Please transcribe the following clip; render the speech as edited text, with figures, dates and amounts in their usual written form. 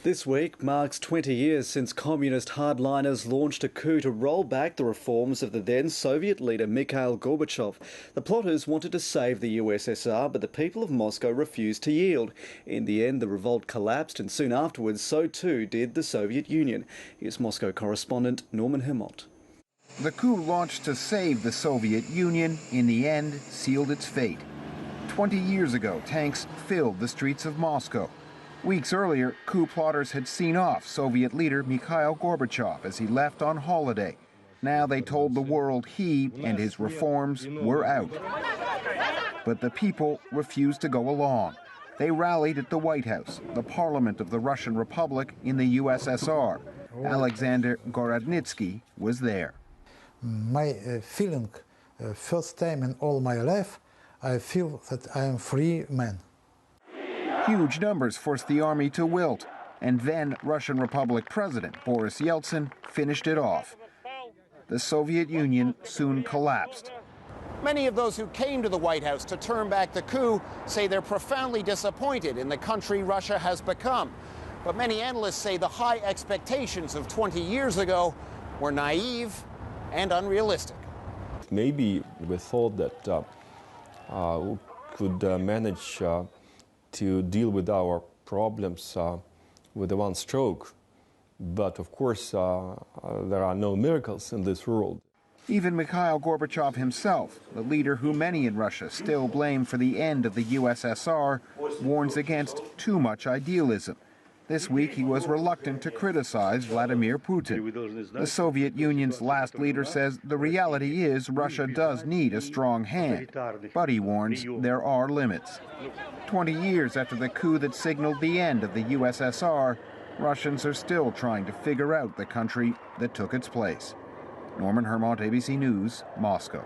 This week marks 20 years since communist hardliners launched a coup to roll back the reforms of the then Soviet leader Mikhail Gorbachev. The plotters wanted to save the USSR, but the people of Moscow refused to yield. In the end, the revolt collapsed, and soon afterwards, so too did the Soviet Union. Here's Moscow correspondent Norman Hermont. The coup launched to save the Soviet Union, in the end, sealed its fate. 20 years ago, tanks filled the streets of Moscow. Weeks earlier, coup plotters had seen off Soviet leader Mikhail Gorbachev as he left on holiday. Now they told the world he and his reforms were out. But the people refused to go along. They rallied at the White House, the parliament of the Russian Republic in the USSR. Alexander Gorodnitsky was there. My feeling, first time in all my life, I feel that I am a free man. Huge numbers forced the army to wilt, and then Russian Republic President Boris Yeltsin finished it off. The Soviet Union soon collapsed. Many of those who came to the White House to turn back the coup say they're profoundly disappointed in the country Russia has become. But many analysts say the high expectations of 20 years ago were naive and unrealistic. Maybe we thought that we could manage to deal with our problems with one stroke. But of course, there are no miracles in this world. Even Mikhail Gorbachev himself, the leader who many in Russia still blame for the end of the USSR, warns against too much idealism. This week, he was reluctant to criticize Vladimir Putin. The Soviet Union's last leader says the reality is Russia does need a strong hand, but he warns there are limits. 20 years after the coup that signaled the end of the USSR, Russians are still trying to figure out the country that took its place. Norman Hermont, ABC News, Moscow.